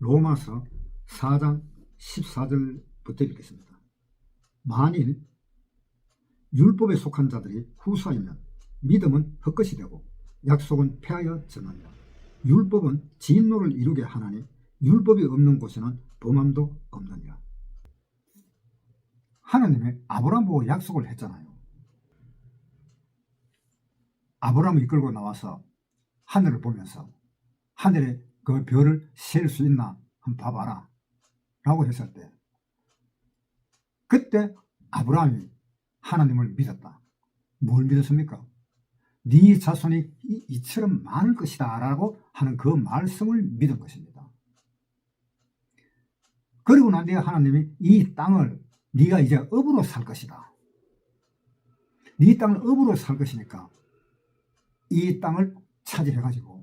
로마서 4장 14절부터 읽겠습니다. 만일 율법에 속한 자들이 후사이면 믿음은 헛것이 되고 약속은 폐하여 전하니라. 율법은 진노를 이루게 하나니 율법이 없는 곳에는 범함도 없느니라. 하나님이 아브라함 보고 약속을 했잖아요. 아브라함을 이끌고 나와서 하늘을 보면서 하늘에 그 별을 셀 수 있나 한번 봐봐라 라고 했을 때, 그때 아브라함이 하나님을 믿었다. 뭘 믿었습니까? 네 자손이 이처럼 많을 것이다 라고 하는 그 말씀을 믿은 것입니다. 그리고 난 뒤에 하나님이 이 땅을 네가 이제 업으로 살 것이다. 네 땅을 업으로 살 것이니까 이 땅을 차지해가지고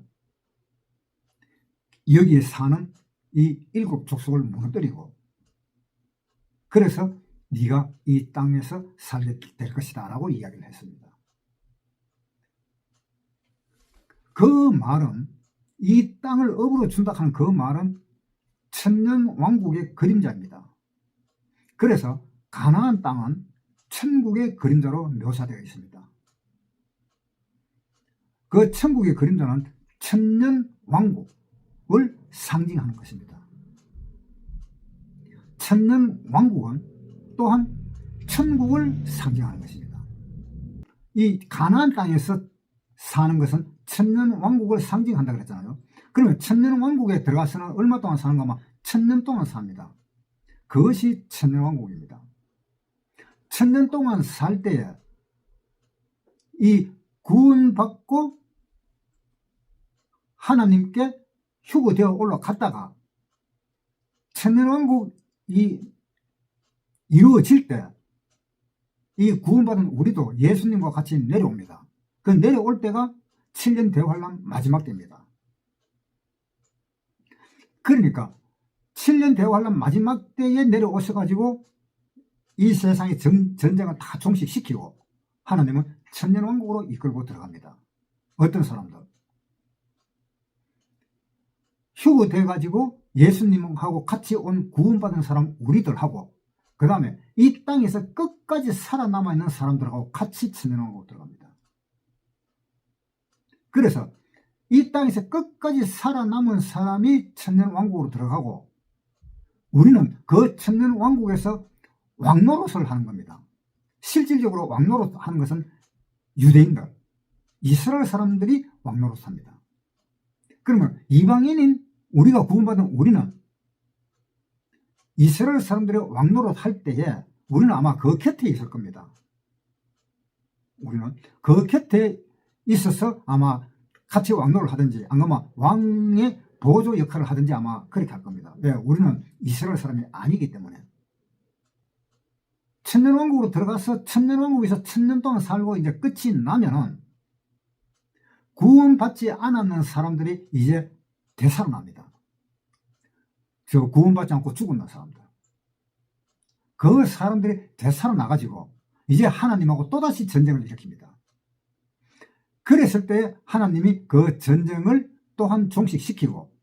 여기에 사는 이 7 족속을 무너뜨리고, 그래서 네가 이 땅에서 살게 될 것이다 라고 이야기를 했습니다. 그 말은, 이 땅을 업으로 준다 하는 그 말은 천년 왕국의 그림자입니다. 그래서 가나안 땅은 천국의 그림자로 묘사되어 있습니다. 그 천국의 그림자는 천년 왕국을 상징하는 것입니다. 천년 왕국은 또한 천국을 상징하는 것입니다. 이 가나안 땅에서 사는 것은 천년 왕국을 상징한다 그랬잖아요. 그러면 천년 왕국에 들어가서는 얼마 동안 사는가 하면 천년 동안 삽니다. 그것이 천년 왕국입니다. 천년 동안 살 때에 이 구원받고 하나님께 휴거되어 올라갔다가 천년 왕국이 이루어질 때 이 구원받은 우리도 예수님과 같이 내려옵니다. 그 내려올 때가 7년 대환란 마지막 때입니다. 그러니까 7년 대환란 마지막 때에 내려오셔가지고 이 세상의 전쟁을 다 종식시키고 하나님은 천년 왕국으로 이끌고 들어갑니다. 어떤 사람들? 휴거돼가지고 예수님하고 같이 온 구원받은 사람 우리들하고, 그 다음에 이 땅에서 끝까지 살아남아 있는 사람들하고 같이 천년왕국으로 들어갑니다. 그래서 이 땅에서 끝까지 살아남은 사람이 천년왕국으로 들어가고, 우리는 그 천년왕국에서 왕노릇을 하는 겁니다. 실질적으로 왕노릇 하는 것은 유대인들, 이스라엘 사람들이 왕노릇합니다. 그러면 이방인인 우리가 구원받은 우리는 이스라엘 사람들의 왕노릇 할 때에 우리는 아마 그 곁에 있을 겁니다. 우리는 그 곁에 있어서 아마 같이 왕노릇을 하든지 아마 왕의 보조 역할을 하든지 아마 그렇게 할 겁니다. 왜? 우리는 이스라엘 사람이 아니기 때문에. 천년왕국으로 들어가서 천년왕국에서 천년 동안 살고 이제 끝이 나면은 구원받지 않았는 사람들이 이제 되살아납니다. 저 구원받지 않고 죽은 사람들. 그 사람들이 되살아나가지고 이제 하나님하고 또다시 전쟁을 일으킵니다. 그랬을 때 하나님이 그 전쟁을 또한 종식시키고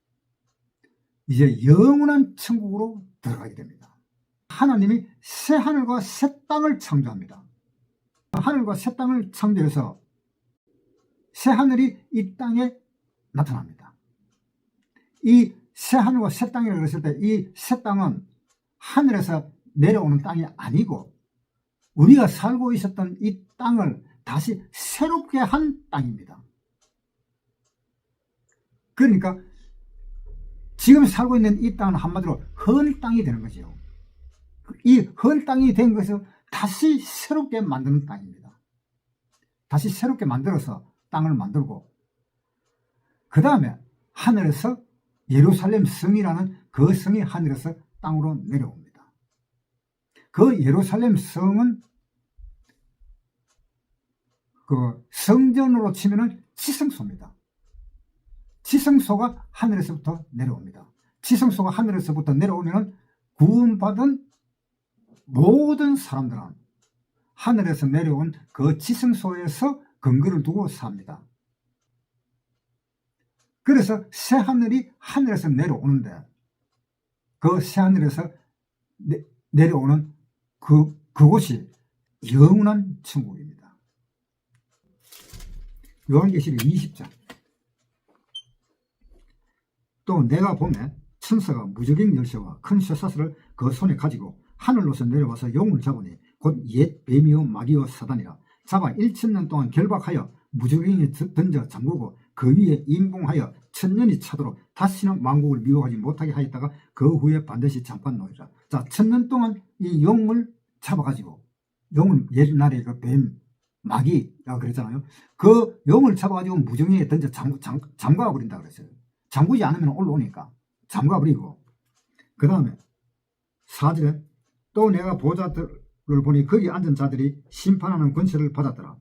이제 영원한 천국으로 들어가게 됩니다. 하나님이 새 하늘과 새 땅을 창조합니다. 하늘과 새 땅을 창조해서 새 하늘이 이 땅에 나타납니다. 이 새 하늘과 새 땅이라고 했을 때 이 새 땅은 하늘에서 내려오는 땅이 아니고 우리가 살고 있었던 이 땅을 다시 새롭게 한 땅입니다. 그러니까 지금 살고 있는 이 땅은 한마디로 헌 땅이 되는 거죠. 이 헌 땅이 된 것을 다시 새롭게 만드는 땅입니다. 다시 새롭게 만들어서 땅을 만들고, 그 다음에 하늘에서 예루살렘 성이라는 그 성이 하늘에서 땅으로 내려옵니다. 그 예루살렘 성은 그 성전으로 치면은 지성소입니다. 지성소가 하늘에서부터 내려옵니다. 지성소가 하늘에서부터 내려오면은 구원받은 모든 사람들은 하늘에서 내려온 그 지성소에서 근거를 두고 삽니다. 그래서 새 하늘이 하늘에서 내려오는데 그 새하늘에서 내려오는 그곳이 영원한 천국입니다. 요한계시록 20장. 또 내가 보매 천사가 무적인 열쇠와 큰 쇠사슬을 그 손에 가지고 하늘로서 내려와서 용을 잡으니 곧 옛 뱀이요 마귀요 사단이라. 잡아 1000년 동안 결박하여 무적인에 던져 잠그고 그 위에 임봉하여 1000년이 차도록 다시는 왕국을 미혹하지 못하게 하였다가 그 후에 반드시 잠깐 놓이라. 자, 1000년 동안 이 용을 잡아가지고, 용을 옛날에 그 뱀 마귀가 그랬잖아요. 그 용을 잡아가지고 무적인에 던져 잠가 버린다 그랬어요. 잠그지 않으면 올라오니까 잠가 버리고, 그 다음에 4절에 또 내가 보좌들을 보니 거기 앉은 자들이 심판하는 권세를 받았더라.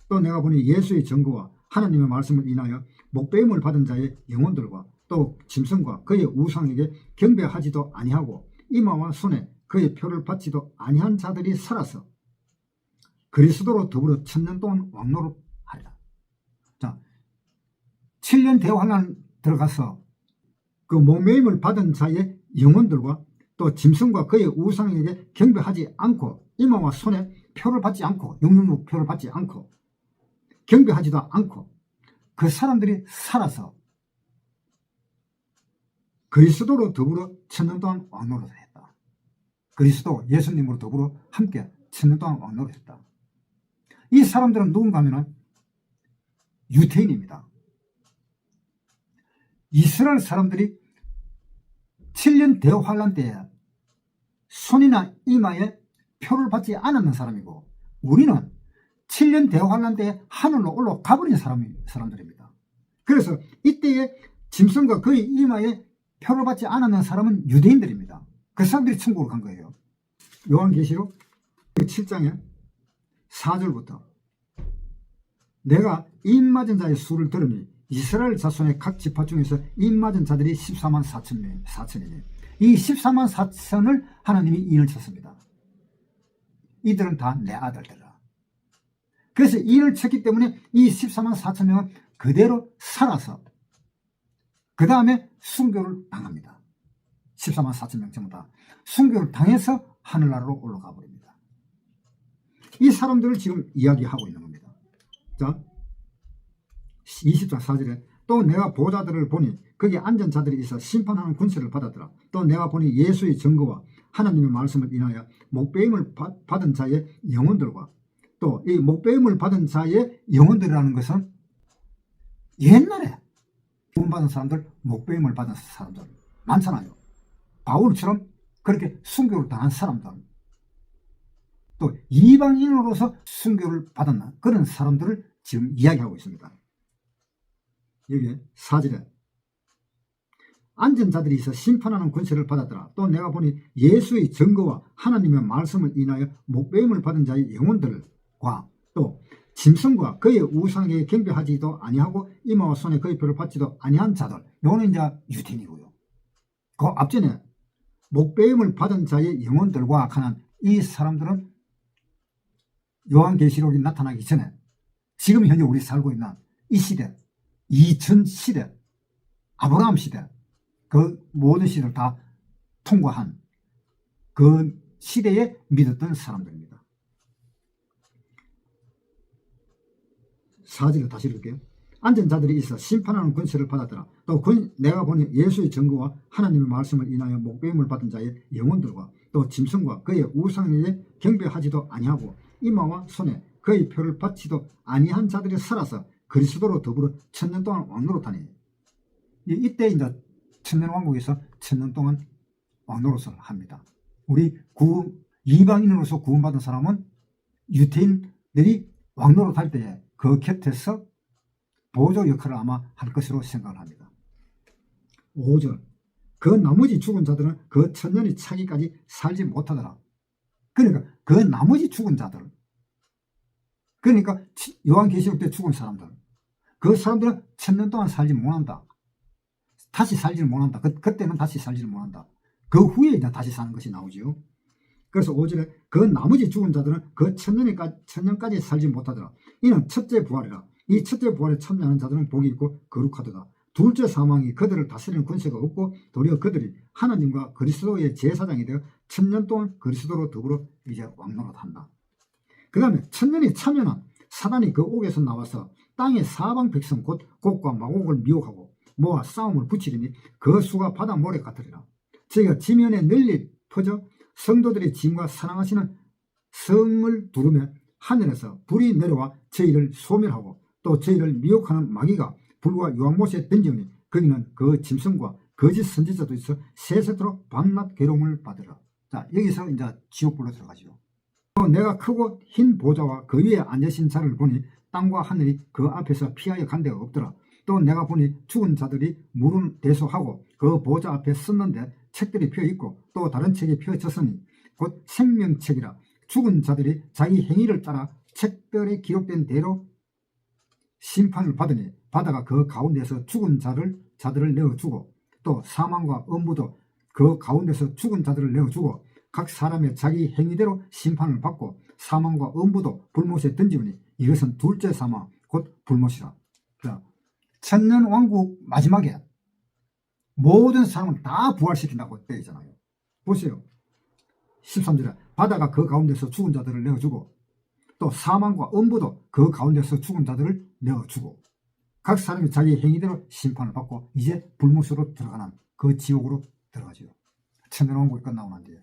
또 내가 보니 예수의 증거와 하나님의 말씀을 인하여 목배임을 받은 자의 영혼들과 또 짐승과 그의 우상에게 경배하지도 아니하고 이마와 손에 그의 표를 받지도 아니한 자들이 살아서 그리스도로 더불어 1000년 동안 왕노릇하리라. 자, 7년 대환란 들어가서 그 목매임을 받은 자의 영혼들과 또 짐승과 그의 우상에게 경배하지 않고 이마와 손에 표를 받지 않고 666 표를 받지 않고 경배하지도 않고 그 사람들이 살아서 그리스도로 더불어 1000년 동안 왕노릇을 했다. 그리스도 예수님으로 더불어 함께 1000년 동안 왕노릇을 했다. 이 사람들은 누군가 하면 유태인입니다. 이스라엘 사람들이 7년 대환란 때에 손이나 이마에 표를 받지 않았는 사람이고, 우리는 7년 대환란 때에 하늘로 올라가 버린 사람들입니다. 그래서 이때에 짐승과 그의 이마에 표를 받지 않았는 사람은 유대인들입니다. 그 사람들이 천국으로 간 거예요. 요한계시록 7장에 4절부터 내가 입맞은 자의 수를 들으니 이스라엘 자손의 각 지파 중에서 입맞은 자들이 14만 4천이니 이 14만 4천을 하나님이 인을 쳤습니다. 이들은 다 내 아들들이라. 그래서 인을 쳤기 때문에 이 14만 4천 명은 그대로 살아서 그 다음에 순교를 당합니다. 14만 4천 명 전부 다 순교를 당해서 하늘나라로 올라가 버립니다. 이 사람들을 지금 이야기하고 있는 겁니다. 자, 20장 4절에 또 내가 보좌들을 보니 거기 앉은 자들이 있어 심판하는 권세를 받았더라. 또 내가 보니 예수의 증거와 하나님의 말씀을 인하여 목배임을 받은 자의 영혼들과 또 이 목배임을 받은 자의 영혼들이라는 것은 옛날에 구원받은 사람들, 목배임을 받은 사람들 많잖아요. 바울처럼 그렇게 순교를 당한 사람들, 또 이방인으로서 순교를 받았나 그런 사람들을 지금 이야기하고 있습니다. 여기 4절에 앉은 자들이 있어 심판하는 권세를 받았더라. 또 내가 보니 예수의 증거와 하나님의 말씀을 인하여 목배임을 받은 자의 영혼들과 또 짐승과 그의 우상에게 경배하지도 아니하고 이마와 손에 그의 표를 받지도 아니한 자들, 이거는 이제 유태인이고요. 그 앞전에 목배임을 받은 자의 영혼들과 하는 이 사람들은 요한계시록이 나타나기 전에 지금 현재 우리 살고 있는 이 시대, 이전 시대, 아브라함 시대, 그 모든 시대를 다 통과한 그 시대에 믿었던 사람들입니다. 4절을 다시 읽을게요. 앉은 자들이 있어 심판하는 권세를 받았더라. 또 내가 보니 예수의 증거와 하나님의 말씀을 인하여 목배임을 받은 자의 영혼들과 또 짐승과 그의 우상에게 경배하지도 아니하고 이마와 손에 그의 표를 받지도 아니한 자들이 살아서 그리스도로 더불어 1000년 동안 왕노릇하니, 이때 이제 천년왕국에서 1000년 동안 왕노릇을 합니다. 우리 이방인으로서 구원받은 사람은 유태인들이 왕노릇할 때에 그 곁에서 보조 역할을 아마 할 것으로 생각을 합니다. 5절 그 나머지 죽은 자들은 그 1000년이 차기까지 살지 못하더라. 그러니까 그 나머지 죽은 자들, 그러니까 요한계시록 때 죽은 사람들, 그 사람들은 1000년 동안 살지 못한다. 다시 살지를 못한다. 그때는 다시 살지를 못한다. 그 후에 이제 다시 사는 것이 나오죠. 그래서 5절에 그 나머지 죽은 자들은 그 1000년까지 살지 못하더라. 이는 첫째 부활이라. 이 첫째 부활에 참여하는 자들은 복이 있고 거룩하도다. 둘째 사망이 그들을 다스리는 권세가 없고 도리어 그들이 하나님과 그리스도의 제사장이 되어 1000년 동안 그리스도로 더불어 이제 왕노릇한다. 그 다음에 1000년이 차면은 사단이 그 옥에서 나와서 땅의 사방 백성 곧 곡과 마곡을 미혹하고 모아 싸움을 붙이리니 그 수가 바다 모래 같으리라. 저희가 지면에 널리 퍼져 성도들의 짐과 사랑하시는 성을 두르며 하늘에서 불이 내려와 저희를 소멸하고 또 저희를 미혹하는 마귀가 불과 요한못에 던지니 거기는 그 짐승과 거짓 선지자도 있어 세세토록 밤낮 괴로움을 받으라. 자, 여기서 이제 지옥불로 들어가죠. 또 내가 크고 흰 보좌와 그 위에 앉으신 자를 보니 땅과 하늘이 그 앞에서 피하여 간 데가 없더라. 또 내가 보니 죽은 자들이 물은 대소하고 그 보좌 앞에 섰는데 책들이 펴 있고 또 다른 책이 펴졌으니 곧 생명책이라. 죽은 자들이 자기 행위를 따라 책들에 기록된 대로 심판을 받으니 바다가 그 가운데서 죽은 자들을 내어주고 또 사망과 음부도 그 가운데서 죽은 자들을 내어주고 각 사람의 자기 행위대로 심판을 받고 사망과 음부도 불못에 던지니 이것은 둘째 사망 곧 불못이라. 천년왕국 마지막에 모든 사람을 다 부활시킨다고 되어 있잖아요. 보세요. 13절에 바다가 그 가운데서 죽은 자들을 내어주고 또 사망과 음부도 그 가운데서 죽은 자들을 내어주고 각 사람이 자기 행위대로 심판을 받고 이제 불못으로 들어가는 그 지옥으로 들어가죠. 천년왕국이 끝나고 난 뒤에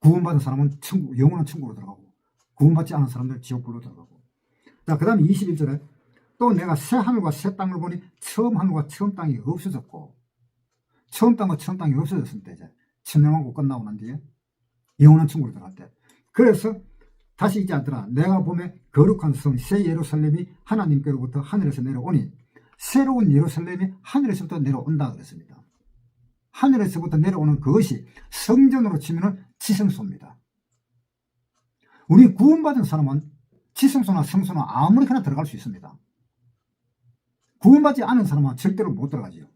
구원받은 사람은 영원한 천국으로 들어가고 구원받지 않은 사람들은 지옥불로 들어가고. 자, 그 다음에 21절에 또 내가 새 하늘과 새 땅을 보니 처음 하늘과 처음 땅이 없어졌고 처음 땅과 처음 땅이 없어졌을 때 이제 천년왕국 끝나고 난 뒤에 영원한 천국으로 들어갈 때 그래서 다시 이제 하더라. 내가 보면 거룩한 성 새 예루살렘이 하나님께로부터 하늘에서 내려오니 새로운 예루살렘이 하늘에서부터 내려온다 그랬습니다. 하늘에서부터 내려오는 그것이 성전으로 치면 지성소입니다. 우리 구원받은 사람은 지성소나 성소나 아무렇게나 들어갈 수 있습니다. 구원받지 않은 사람은 절대로 못 들어가지요.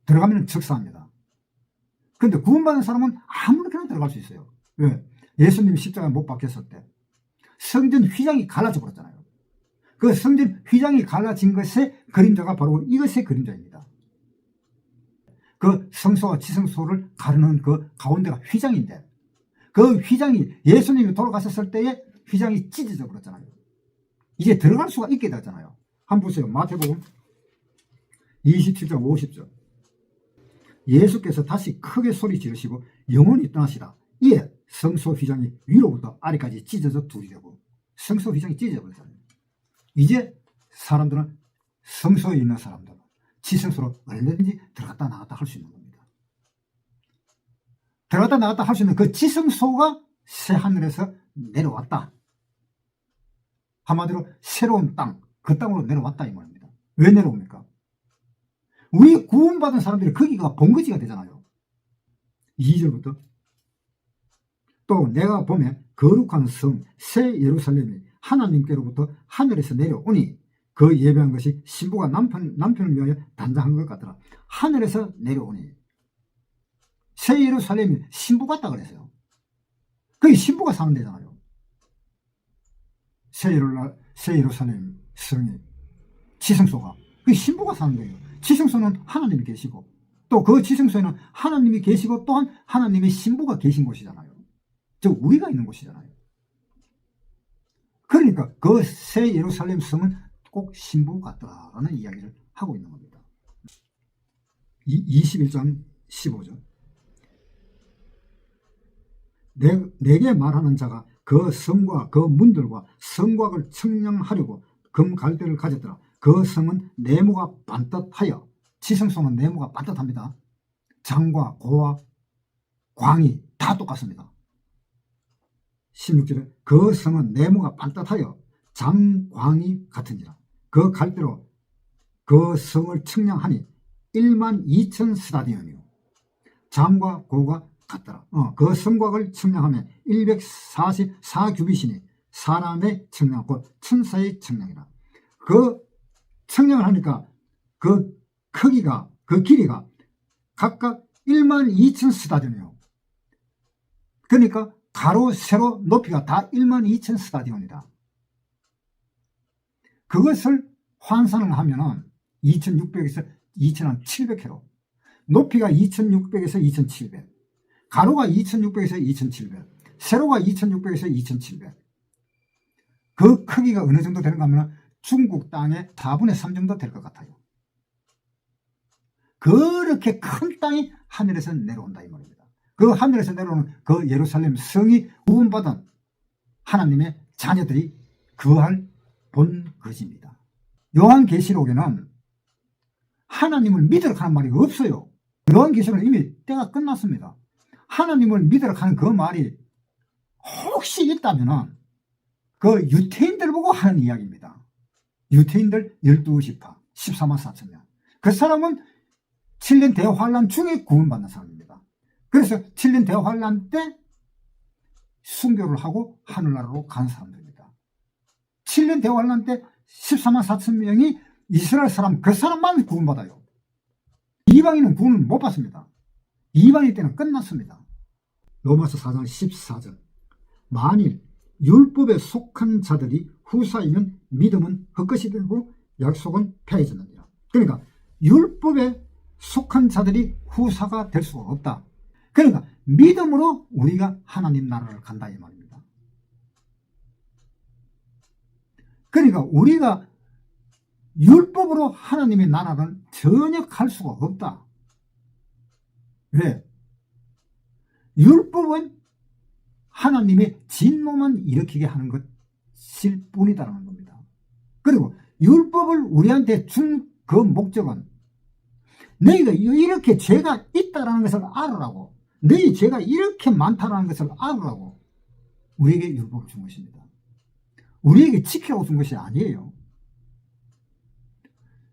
들어가면 즉사합니다. 그런데 구원받은 사람은 아무렇게나 들어갈 수 있어요. 왜? 예수님이 십자가에 못 박혔을 때 성전 휘장이 갈라져 버렸잖아요. 그 성전 휘장이 갈라진 것의 그림자가 바로 이것의 그림자입니다. 그 성소와 지성소를 가르는 그 가운데가 휘장인데 그 휘장이 예수님이 돌아가셨을 때에 휘장이 찢어져 버렸잖아요. 이제 들어갈 수가 있게 되잖아요. 한번 보세요. 마태복음 27장 50절 예수께서 다시 크게 소리 지르시고 영원히 떠나시라. 이에 성소 휘장이 위로부터 아래까지 찢어져 둘이 되고 성소 휘장이 찢어져 버렸잖아요. 이제 사람들은 성소에 있는 사람들 지성소로 얼마든지 들어갔다 나갔다 할 수 있는 겁니다. 들어갔다 나갔다 할 수 있는 그 지성소가 새하늘에서 내려왔다. 한마디로 새로운 땅, 그 땅으로 내려왔다 이 말입니다. 왜 내려옵니까? 우리 구원받은 사람들이 거기가 본거지가 되잖아요. 2절부터 또 내가 보면 거룩한 성 새 예루살렘이 하나님께로부터 하늘에서 내려오니 그 예배한 것이 신부가 남편을 위하여 단장한 것 같더라. 하늘에서 내려오니 새 예루살렘이 신부 같다 그랬어요. 그게 신부가 사는 데잖아요. 새 예루살렘 성이 지성소가 그게 신부가 사는 거예요. 지성소는 하나님이 계시고 또 그 지성소에는 하나님이 계시고 또한 하나님의 신부가 계신 곳이잖아요. 즉 우리가 있는 곳이잖아요. 그러니까 그 새 예루살렘 성은 꼭 신부 같다라는 이야기를 하고 있는 겁니다. 21장 15절 내게 말하는 자가 그 성과 그 문들과 성곽을 청량하려고 금갈대를 가졌더라. 그 성은 네모가 반듯하여 지성소는 네모가 반듯합니다. 장과 고와 광이 다 똑같습니다. 16절에 그 성은 네모가 반듯하여 장광이 같은지라. 그 갈대로 그 성을 청량하니 12,000 스타디온이요 장과 고가 같더라. 그 성곽을 청량하면 144규빗이니 사람의 청량 곧 천사의 청량이라. 그 청량을 하니까 그 크기가 그 길이가 각각 12,000 스타디온이요. 그러니까 가로 세로 높이가 다 12,000 스타디온이다. 그것을 환산을 하면은 2600에서 2700km, 높이가 2600에서 2700, 가로가 2600에서 2700, 세로가 2600에서 2700. 그 크기가 어느 정도 되는가 하면 중국 땅의 4분의 3 정도 될 것 같아요. 그렇게 큰 땅이 하늘에서 내려온다 이 말입니다. 그 하늘에서 내려오는 그 예루살렘 성이 구원받은 하나님의 자녀들이 거할 본 것입니다. 요한계시록에는 하나님을 믿으라 하는 말이 없어요. 요한계시록은 이미 때가 끝났습니다. 하나님을 믿으라 하는 그 말이 혹시 있다면 그 유태인들 보고 하는 이야기입니다. 유태인들 12지파 14만 4천 명. 그 사람은 7년 대환란 중에 구원받는 사람입니다. 그래서 7년 대환란 때 순교를 하고 하늘나라로 간 사람들입니다. 7년 대환란 때 14만 4천 명이 이스라엘 사람, 그 사람만 구원받아요. 이방인은 구원을 못 받습니다. 이방인 때는 끝났습니다. 로마서 4장 14절. 만일 율법에 속한 자들이 후사이면 믿음은 헛것이 되고 약속은 폐해졌느니라. 그러니까 율법에 속한 자들이 후사가 될 수가 없다. 그러니까 믿음으로 우리가 하나님 나라를 간다 이 말입니다. 그러니까 우리가 율법으로 하나님의 나라를 전혀 갈 수가 없다. 왜? 율법은 하나님의 진노만 일으키게 하는 것일 뿐이다라는 겁니다. 그리고 율법을 우리한테 준 그 목적은 너희가 이렇게 죄가 있다라는 것을 알으라고, 너희 죄가 이렇게 많다라는 것을 알으라고 우리에게 율법을 준 것입니다. 우리에게 지키라고 준 것이 아니에요.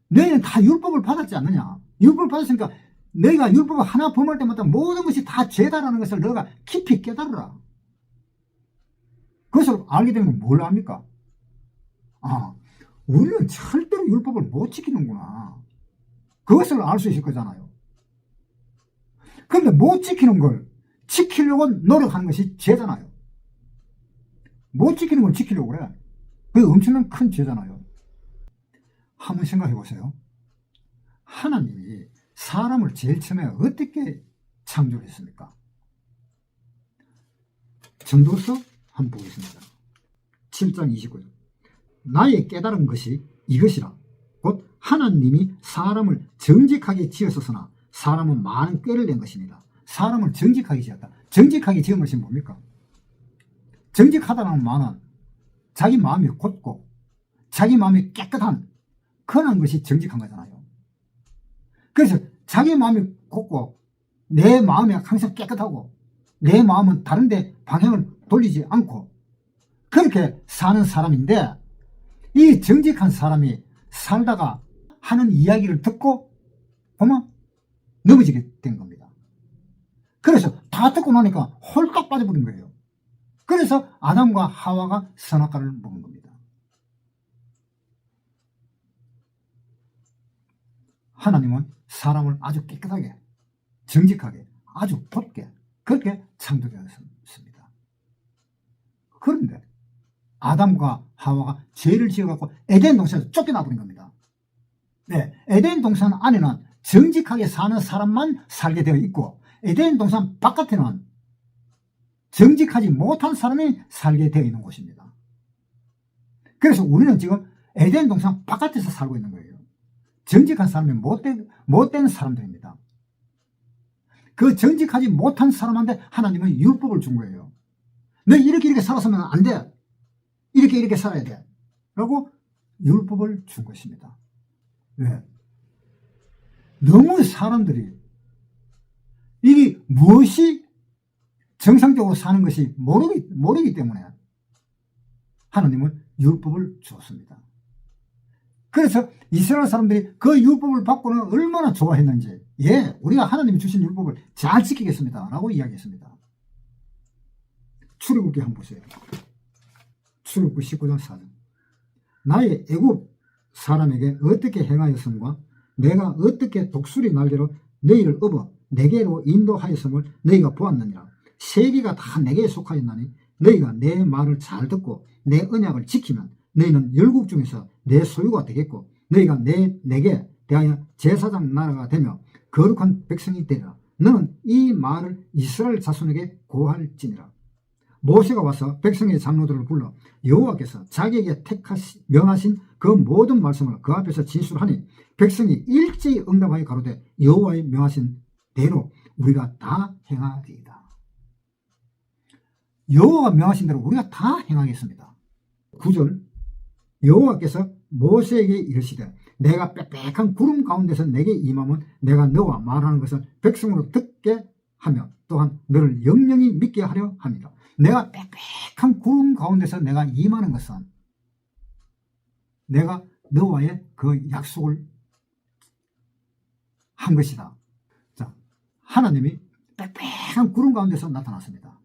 너희는 다 율법을 받았지 않느냐? 율법을 받았으니까 너희가 율법을 하나 범할 때마다 모든 것이 다 죄다라는 것을 너가 깊이 깨달으라. 그것을 알게 되면 뭘 압니까? 우리는 절대로 율법을 못 지키는구나. 그것을 알 수 있을 거잖아요. 그런데 못 지키는 걸 지키려고 노력하는 것이 죄잖아요. 못 지키는 걸 지키려고 그래. 그게 엄청난 큰 죄잖아요. 한번 생각해 보세요. 하나님이 사람을 제일 처음에 어떻게 창조했습니까? 전도서 한번 보겠습니다. 7장 29절. 나의 깨달은 것이 이것이라. 곧 하나님이 사람을 정직하게 지었으나 사람은 많은 꾀를 낸 것입니다. 사람을 정직하게 지었다. 정직하게 지은 것이 뭡니까? 정직하다는 말은 자기 마음이 곧고 자기 마음이 깨끗한 그런 것이 정직한 거잖아요. 그래서 자기 마음이 곧고 내 마음이 항상 깨끗하고 내 마음은 다른데 방향을 돌리지 않고 그렇게 사는 사람인데, 이 정직한 사람이 살다가 하는 이야기를 듣고 보면 넘어지게 된 겁니다. 그래서 다 듣고 나니까 홀딱 빠져버린 거예요. 그래서 아담과 하와가 선악과를 먹은 겁니다. 하나님은 사람을 아주 깨끗하게, 정직하게, 아주 곧게 그렇게 창조되었습니다. 그런데 아담과 하와가 죄를 지어갖고 에덴 동산에서 쫓겨나버린 겁니다. 네, 에덴 동산 안에는 정직하게 사는 사람만 살게 되어 있고 에덴 동산 바깥에는 정직하지 못한 사람이 살게 되어 있는 곳입니다. 그래서 우리는 지금 에덴 동산 바깥에서 살고 있는 거예요. 정직한 사람이 못된 사람들입니다. 그 정직하지 못한 사람한테 하나님은 율법을 준 거예요. 너 이렇게 살아서는 안 돼. 이렇게 살아야 돼. 라고 율법을 준 것입니다. 왜? 너무 사람들이 이게 무엇이 정상적으로 사는 것이 모르기 때문에 하나님은 율법을 주었습니다. 그래서 이스라엘 사람들이 그 율법을 받고는 얼마나 좋아했는지, 예, 우리가 하나님이 주신 율법을 잘 지키겠습니다 라고 이야기했습니다. 출애굽기 한번 보세요. 출애굽기 19장 4절. 나의 애굽 사람에게 어떻게 행하였음과 내가 어떻게 독수리 날개로 너희를 업어 내게로 인도하였음을 너희가 보았느니라. 세계가 다 내게 속하였나니 너희가 내 말을 잘 듣고 내 언약을 지키면 너희는 열국 중에서 내 소유가 되겠고 너희가 내게 대하여 제사장 나라가 되며 거룩한 백성이 되리라. 너는 이 말을 이스라엘 자손에게 고할지니라. 모세가 와서 백성의 장로들을 불러 여호와께서 자기에게 명하신 그 모든 말씀을 그 앞에서 진술하니 백성이 일제히 응답하여 가로되 여호와의 명하신 대로 우리가 다 행하리이다. 여호와가 명하신 대로 우리가 다 행하겠습니다. 9절 여호와께서 모세에게 이르시되 내가 빽빽한 구름 가운데서 내게 임하면 내가 너와 말하는 것을 백성으로 듣게 하며 또한 너를 영영히 믿게 하려 합니다. 내가 빽빽한 구름 가운데서 내가 임하는 것은 내가 너와의 그 약속을 한 것이다. 자, 하나님이 빽빽한 구름 가운데서 나타났습니다.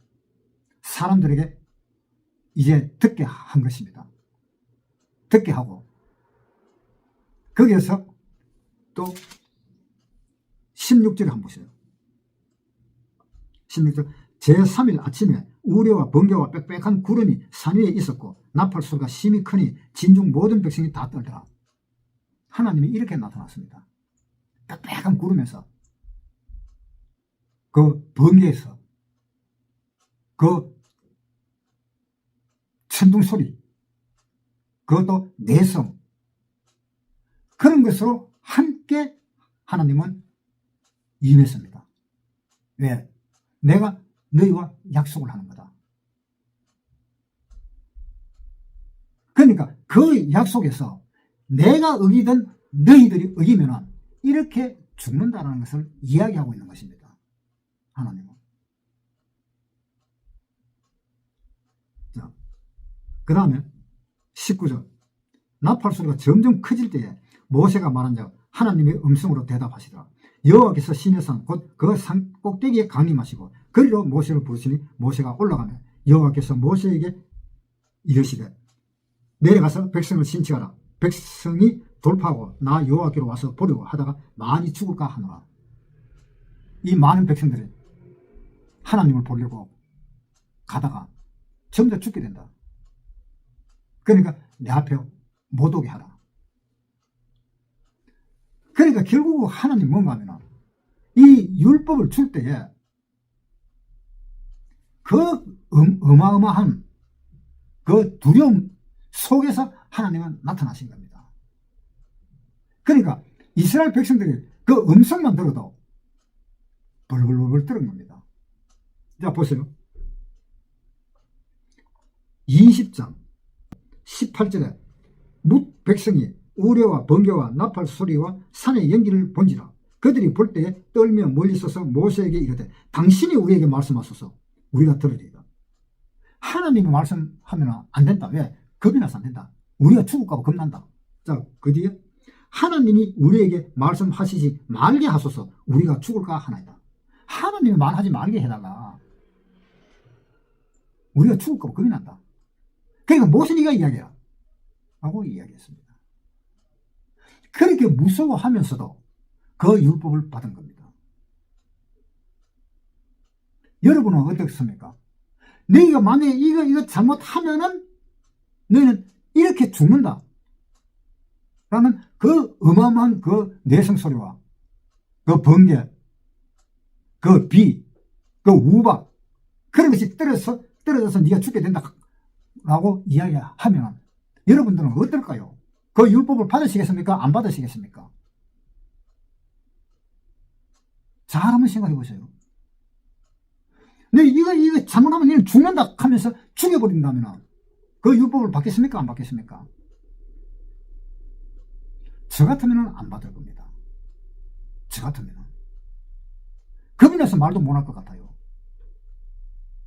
사람들에게 이제 듣게 한 것입니다. 듣게 하고 거기에서 또 16절에 한번 보세요. 16절 제3일 아침에 우레와 번개와 빽빽한 구름이 산 위에 있었고 나팔 소리가 심히 크니 진중 모든 백성이 다 떨더라. 하나님이 이렇게 나타났습니다. 빽빽한 구름에서 그 번개에서 그 천둥 소리 그것도 내성 그런 것으로 함께 하나님은 임했습니다. 왜? 내가 너희와 약속을 하는 거다. 그러니까 그 약속에서 내가 어기든 너희들이 어기면 이렇게 죽는다는 것을 이야기하고 있는 것입니다. 하나님은. 자, 그 다음에 19절 나팔 소리가 점점 커질 때에 모세가 말한 자 하나님의 음성으로 대답하시더라. 여호와께서 시내 산 곧 그 산 꼭대기에 강림하시고 그리로 모세를 부르시니 모세가 올라가며 여호와께서 모세에게 이르시되 내려가서 백성을 신치하라. 백성이 돌파하고 나 여호와께로 와서 보려고 하다가 많이 죽을까 하노라. 이 많은 백성들이 하나님을 보려고 가다가 전부 다 죽게 된다. 그러니까 내 앞에 못 오게 하라. 그러니까 결국 하나님 뭔가 하면 이 율법을 줄 때에 그 어마어마한 그 두려움 속에서 하나님은 나타나신 겁니다. 그러니까 이스라엘 백성들이 그 음성만 들어도 벌벌벌 떨은 겁니다. 자 보세요. 20장 18절에 뭇 백성이 우레와 번개와 나팔 소리와 산의 연기를 본지라. 그들이 볼 때에 떨며 멀리 서서 모세에게 이르되 당신이 우리에게 말씀하소서 우리가 들으리이다. 하나님이 말씀하면 안 된다. 왜? 겁이 나서 안 된다. 우리가 죽을까 봐 겁난다. 자, 그 뒤에 하나님이 우리에게 말씀하시지 말게 하소서 우리가 죽을까 하나이다. 하나님이 말하지 말게 해달라. 우리가 죽을까 봐 겁이 난다. 그러니까 무슨 네가 이야기야 하고 이야기했습니다. 그렇게 무서워하면서도 그 율법을 받은 겁니다. 여러분은 어떻습니까? 너희가 만약에 이거 잘못하면은 너희는 이렇게 죽는다 라는 그 어마어마한 그 내성 소리와 그 번개 그 비 그 우박 그런 것이 떨어져서 네가 죽게 된다 라고 이야기하면 여러분들은 어떨까요? 그 율법을 받으시겠습니까? 안 받으시겠습니까? 잘 한번 생각해 보세요. 네, 이거 잘못하면 너는 죽는다 하면서 죽여버린다면 그 율법을 받겠습니까? 안 받겠습니까? 저 같으면 안 받을 겁니다. 저 같으면. 겁이 나서 말도 못 할 것 같아요.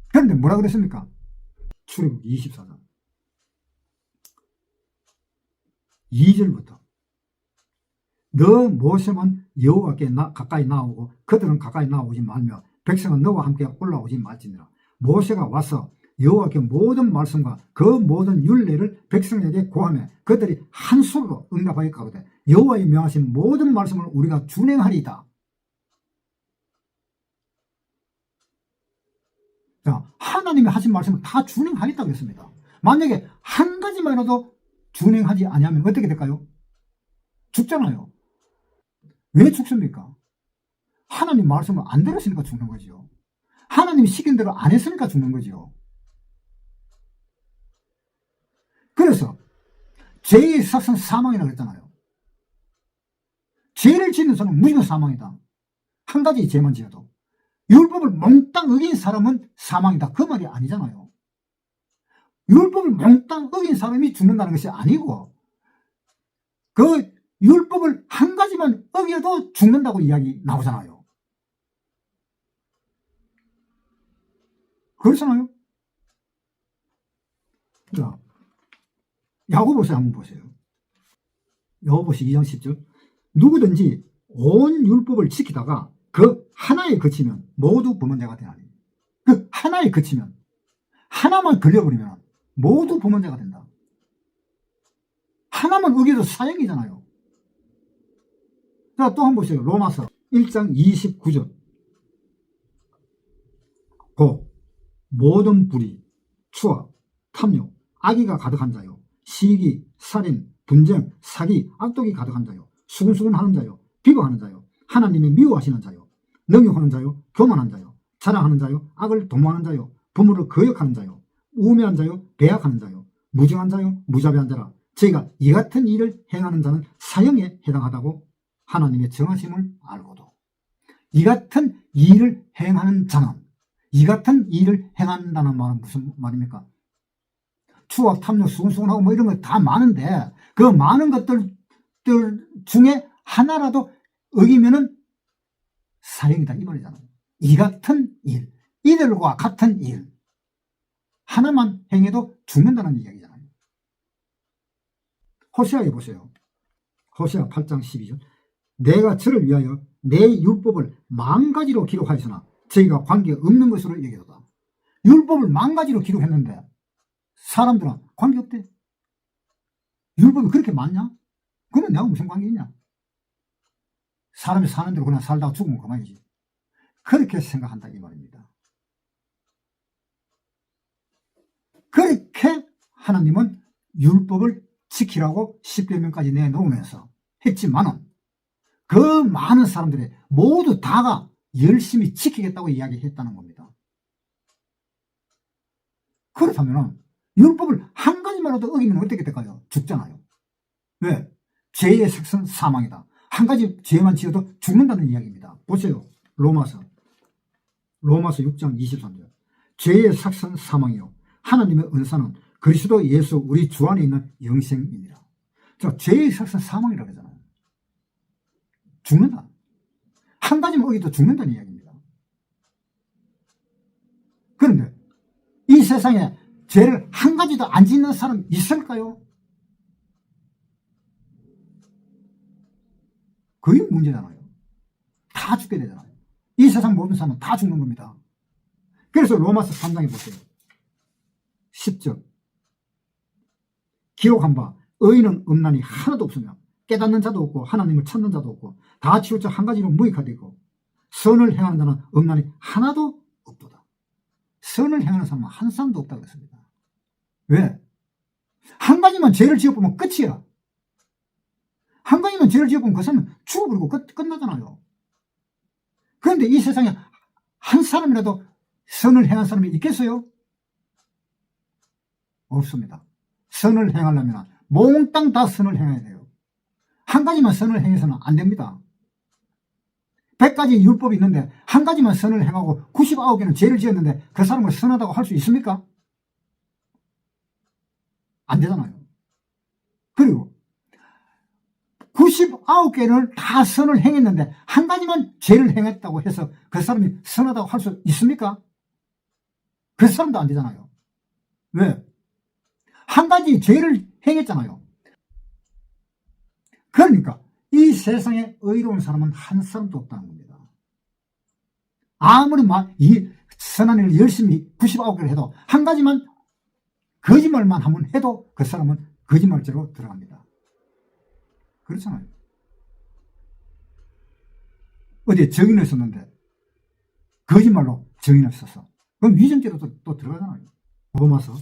그런데 뭐라 그랬습니까? 출애굽 24장 2절부터 너 모세만 여호와께 가까이 나오고 그들은 가까이 나오지 말며 백성은 너와 함께 올라오지 말지니라. 모세가 와서 여호와께 모든 말씀과 그 모든 율례를 백성에게 고하며 그들이 한 소리로 응답하여 가로되 여호와의 명하신 모든 말씀을 우리가 준행하리이다. 자, 하나님이 하신 말씀을 다 준행하겠다고 했습니다. 만약에 한 가지만이라도 준행하지 아니하면 어떻게 될까요? 죽잖아요. 왜 죽습니까? 하나님 말씀을 안 들었으니까 죽는 거죠. 하나님이 시킨 대로 안 했으니까 죽는 거죠. 그래서 죄의 삭은 사망이라고 했잖아요. 죄를 짓는 사람은 무조건 사망이다. 한 가지 죄만 지어도. 율법을 몽땅 어긴 사람은 사망이다. 그 말이 아니잖아요. 율법을 몽땅 어긴 사람이 죽는다는 것이 아니고 그 율법을 한 가지만 어겨도 죽는다고 이야기 나오잖아요. 그렇잖아요. 자, 야고보서 한번 보세요. 야고보서 2장 10절. 누구든지 온 율법을 지키다가 그 하나에 그치면 모두 범죄자가 되나니. 그 하나에 그치면, 하나만 걸려버리면 모두 범죄자가 된다. 하나만 어겨도 사형이잖아요. 자, 또 한번 보세요. 로마서 1장 29절. 고 모든 불의, 추악, 탐욕, 악의가 가득한 자요, 시기, 살인, 분쟁, 사기, 악독이 가득한 자요, 수근수근하는 자요, 비방하는 자요, 하나님이 미워하시는 자요, 능욕하는 자요, 교만한 자요, 자랑하는 자요, 악을 도모하는 자요, 부모를 거역하는 자요, 우매한 자요, 배약하는 자요, 무정한 자요, 무자비한 자라. 저희가 이 같은 일을 행하는 자는 사형에 해당하다고 하나님의 정하심을 알고도, 이 같은 일을 행하는 자는, 이 같은 일을 행한다는 말은 무슨 말입니까? 추악, 탐욕, 수근수근하고 뭐 이런 거 다 많은데 그 많은 것들 중에 하나라도 어기면은 사형이다 이 말이잖아요. 이 같은 일, 이들과 같은 일 하나만 행해도 죽는다는 이야기잖아요. 호세아에 보세요. 호세아 8장 12절. 내가 저를 위하여 내 율법을 만가지로 기록하였으나 저희가 관계없는 것으로 여기도다. 율법을 만가지로 기록했는데 사람들은 관계없대. 율법이 그렇게 많냐? 그러면 내가 무슨 관계 있냐? 사람이 사는 대로 그냥 살다가 죽으면 그만이지. 그렇게 생각한다 이 말입니다. 그렇게 하나님은 율법을 지키라고 십계명까지 내놓으면서 했지만은 그 많은 사람들이 모두 다가 열심히 지키겠다고 이야기했다는 겁니다. 그렇다면 율법을 한 가지만라도 어기면 어떻게 될까요? 죽잖아요. 왜? 죄의 색은 사망이다. 한 가지 죄만 지어도 죽는다는 이야기입니다. 보세요. 로마서 6장 23절. 죄의 삭은 사망이요 하나님의 은사는 그리스도 예수 우리 주 안에 있는 영생입니다. 자, 죄의 삭은 사망이라고 하잖아요. 죽는다. 한 가지만 어기도 죽는다는 이야기입니다. 그런데 이 세상에 죄를 한 가지도 안 짓는 사람 있을까요? 그게 문제잖아요. 다 죽게 되잖아요. 이 세상 모든 사람은 다 죽는 겁니다. 그래서 로마서 3장에 보세요. 10절. 기록한 바 의인은 없나니 하나도 없으며 깨닫는 자도 없고 하나님을 찾는 자도 없고 다 치우쳐 한 가지로 무익하되고 선을 행하는 자는 없나니 하나도 없도다. 선을 행하는 사람은 한 사람도 없다고 했습니다. 왜? 한 가지만 죄를 지어보면 끝이야. 한 가지만 죄를 지어보면 그 사람은 죽어버리고 끝나잖아요. 그런데 이 세상에 한 사람이라도 선을 행한 사람이 있겠어요? 없습니다. 선을 행하려면 몽땅 다 선을 행해야 돼요. 한 가지만 선을 행해서는 안 됩니다. 100가지 율법이 있는데 한 가지만 선을 행하고 99개는 죄를 지었는데 그 사람을 선하다고 할 수 있습니까? 안 되잖아요. 그리고 99개를 다 선을 행했는데 한 가지만 죄를 행했다고 해서 그 사람이 선하다고 할 수 있습니까? 그 사람도 안 되잖아요. 왜? 한 가지 죄를 행했잖아요. 그러니까 이 세상에 의로운 사람은 한 사람도 없다는 겁니다. 아무리 이 선한 일을 열심히 99개를 해도 한 가지만 거짓말만 한번 해도 그 사람은 거짓말죄로 들어갑니다. 그렇잖아요. 어디에 정인을 썼는데 거짓말로 정인을 썼어. 그럼 위증죄로 또 들어가잖아요. 로마서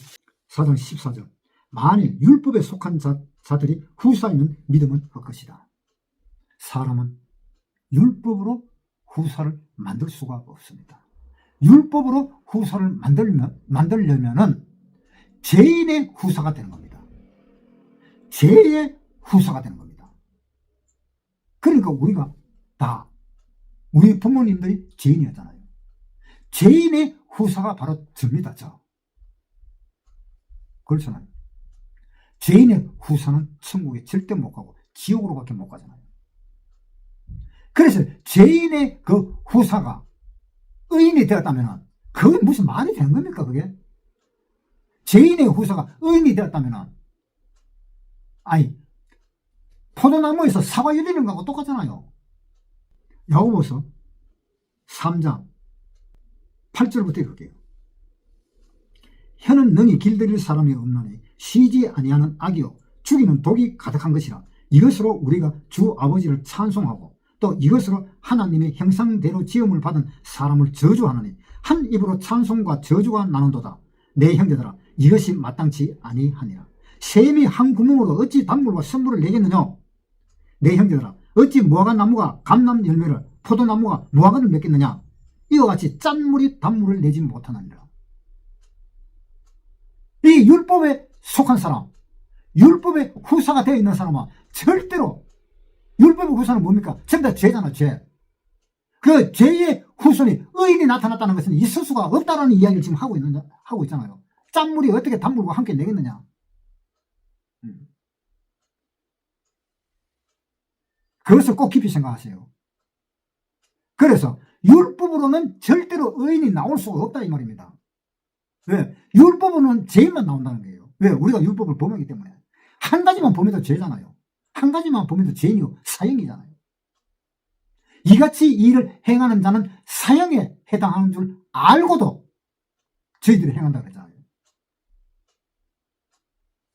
4장 14절. 만일 율법에 속한 자들이 후사에는 믿음은 헛것이다. 사람은 율법으로 후사를 만들 수가 없습니다. 율법으로 후사를 만들려면은 죄인의 후사가 되는 겁니다. 죄의 후사가 되는 겁니다. 그러니까 우리가 다 우리 부모님들이 죄인이었잖아요. 죄인의 후사가 바로 접니다. 그렇잖아요. 죄인의 후사는 천국에 절대 못 가고 지옥으로밖에 못 가잖아요. 그래서 죄인의 그 후사가 의인이 되었다면 그게 무슨 말이 되는 겁니까? 그게 죄인의 후사가 의인이 되었다면 아니 포도나무에서 사과 열리는 거하고 똑같잖아요. 야고보서 3장 8절부터 읽을게요. 혀는 능히 길들일 사람이 없나니 쉬지 아니하는 악이요 죽이는 독이 가득한 것이라. 이것으로 우리가 주 아버지를 찬송하고 또 이것으로 하나님의 형상대로 지음을 받은 사람을 저주하느니 한 입으로 찬송과 저주가 나는도다. 내 형제들아 이것이 마땅치 아니하니라. 셈이 한 구멍으로 어찌 단물과 선물을 내겠느냐. 내 형제들아 어찌 무화과 나무가 감람 열매를 포도나무가 무화과를 맺겠느냐. 이와 같이 짠물이 단물을 내지 못하느니라. 이 율법에 속한 사람, 율법의 후사가 되어 있는 사람은 절대로 율법의 후사는 뭡니까? 전부 다 죄잖아, 죄. 그 죄의 후손이 의인이 나타났다는 것은 있을 수가 없다는 이야기를 지금 하고 있잖아요. 짠물이 어떻게 단물과 함께 내겠느냐. 그것을 꼭 깊이 생각하세요. 그래서 율법으로는 절대로 의인이 나올 수가 없다 이 말입니다. 왜? 율법으로는 죄인만 나온다는 거예요. 왜? 우리가 율법을 범하기 때문에. 한 가지만 범해도 죄잖아요. 한 가지만 범해도 죄인이요 사형이잖아요. 이같이 일을 행하는 자는 사형에 해당하는 줄 알고도 저희들이 행한다 그랬잖아요.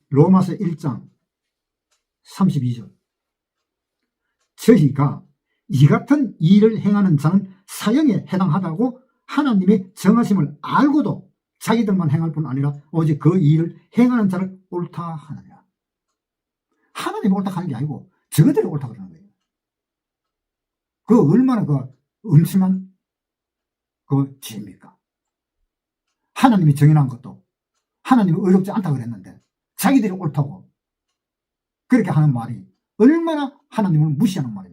로마서 1장 32절 저희가 이 같은 일을 행하는 자는 사형에 해당하다고 하나님의 정하심을 알고도 자기들만 행할 뿐 아니라 오직 그 일을 행하는 자를 옳다 하느니라. 하나님이 옳다 하는 게 아니고 저것들이 옳다 그러는 거예요. 그 얼마나 그 엄청난 그 죄입니까? 하나님이 정해놓은 것도 하나님이 어렵지 않다 그랬는데 자기들이 옳다고 그렇게 하는 말이 얼마나 하나님을 무시하는 말입니까?